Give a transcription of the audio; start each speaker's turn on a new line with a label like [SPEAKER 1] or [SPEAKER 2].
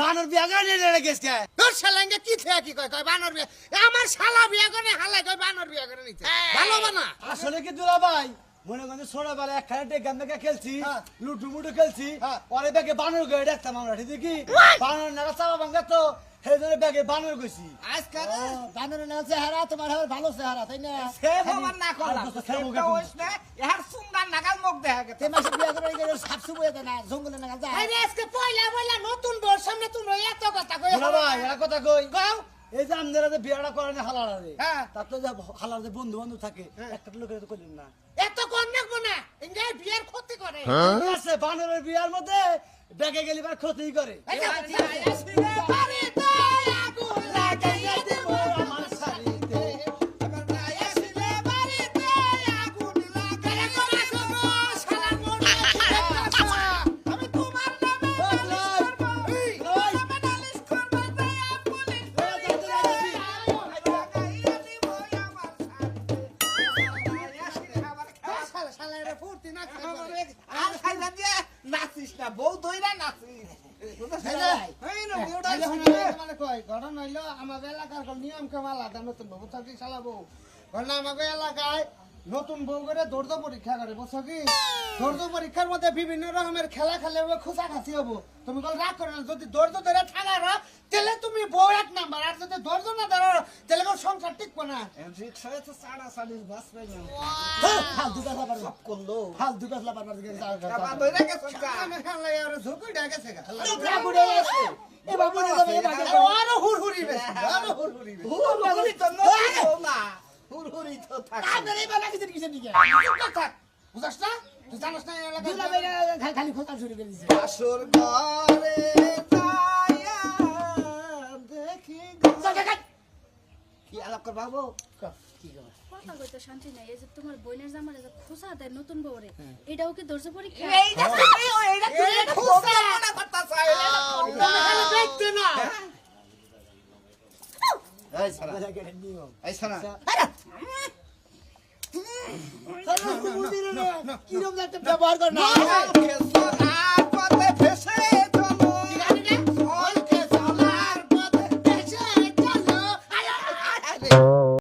[SPEAKER 1] বানর বিয়া করে রে গেছে
[SPEAKER 2] তোর শালাঙ্গে কি থেকে কি কয় কয় বানর বিয়া আমার শালা বিয়া করে হালাই কয় বানর বিয়া করে নিতে ভালো বানা
[SPEAKER 1] আসলে কি দুলা ভাই মনে করেন ছোটবেলায় একখানে ডেগাম মেঘা খেলছি লুটু মুটু খেলছি পরে ব্যাগে বানর গয়ে দেখতাম আমরা ঠিক কি বানর নাগা চাপা ভাঙ্গা তো সেই জন্য ব্যাগে বানর গেছি
[SPEAKER 2] আজকাল
[SPEAKER 3] বানরের না চেহারা তোমার হবে ভালো চেহারা তাই না
[SPEAKER 4] সে ভগবান না করলাম সেটা হইছ না এর সুন্দর নাগাল মুখ দেখা গেছে
[SPEAKER 3] তে মাসে বিয়া করে গেলে সাপসু বয়ে দেয় না জঙ্গলে না যায়
[SPEAKER 2] আরে আজকে পয়লা পয়লা নতুন বর সামনে তুমি এত কথা কই
[SPEAKER 1] দুলা ভাই একটা কথা কই
[SPEAKER 2] গাও
[SPEAKER 1] এই যে আমাদের যে বিয়াটা করেন হালারা রে
[SPEAKER 2] হ্যাঁ।
[SPEAKER 1] তার তো যে হালার যে বন্ধু বান্ধব থাকে একটা লোকের তো কইলেন না
[SPEAKER 2] এত কম নাকবো না ইংরেজ বিয়ের ক্ষতি করে
[SPEAKER 1] ঠিক আছে বানরের বিয়ার মধ্যে ব্যাগে গেলিবার ক্ষতি করে
[SPEAKER 2] এই যে আসলে বাড়িতে আগুন লাগাইয়া দেব আমার শাড়িতে আমার ভাই আসলে বাড়িতে আগুন লাগাইয়া দেব শালা মনে আমি তোমার নামে নালিশ করব তোমার নামে নালিশ করব দয়া পুলিশ লাগাইয়া দেব আমার শালা শালা এর ফুর্তি না করে
[SPEAKER 4] আর খাইলা দিয়ে নাচিস না বউ দইরা নাচিস
[SPEAKER 2] মানে কয় ঘটনা হইলো আমাদের এলাকার নিয়ম কেমন আলাদা নতুন বউ থাকি চালাবো ঘটনা আমাদের এলাকায় নতুন বউ করে দৌড় পরীক্ষা করে বুঝছো কি দৌড় পরীক্ষার মধ্যে বিভিন্ন রকমের খেলা খেলে খোঁচা খাসি হবো তুমি কল রাগ করে না যদি দৌড় ধরে থাকার তাহলে তুমি বউ এক নাম্বার আর যদি দৌড় না ধরো তাহলে কোন সংসার টিকবো না
[SPEAKER 4] রিক্সা তো সাড়া সাড়ির বাস পাই না
[SPEAKER 3] ফালতু কথা পারবো
[SPEAKER 4] সব করলো
[SPEAKER 3] ফালতু কথা পারবো
[SPEAKER 4] বাবা দইরা গেছে
[SPEAKER 2] আমি খেলা আর ঝুঁকি ডাকেছে
[SPEAKER 3] এ বাবু রে যাবে এ বাগে
[SPEAKER 2] আরো হুড়হুড়ি বেশি আরো হুড়হুড়ি বেশি
[SPEAKER 4] হুড়হুড়ি তো নয় না হুড়হুড়ি তো থাকে
[SPEAKER 3] আপনার এই বালা কিছু কিছু দিকে
[SPEAKER 2] বুঝাস না তুই জানাস না এই এলাকায়
[SPEAKER 3] দুলা বেরা খালি খোঁচা শুরু করে দিছে
[SPEAKER 4] আসর ঘরে যায়া দেখি কি আলাপ কর বাবু
[SPEAKER 5] কথা কইতে শান্তি নাই এই যে তোমার বোনের জামার যে খোসা দেয় নতুন বউরে এটাও কি ধৈর্য পরীক্ষা
[SPEAKER 4] এইটা তুমি এইটা তুমি খুব মনে করতা চাই
[SPEAKER 2] খালি দেখতে না
[SPEAKER 4] এই সারা এই সারা
[SPEAKER 3] কিরম একটা ব্যবহার করে না
[SPEAKER 4] আর পথে ফেসে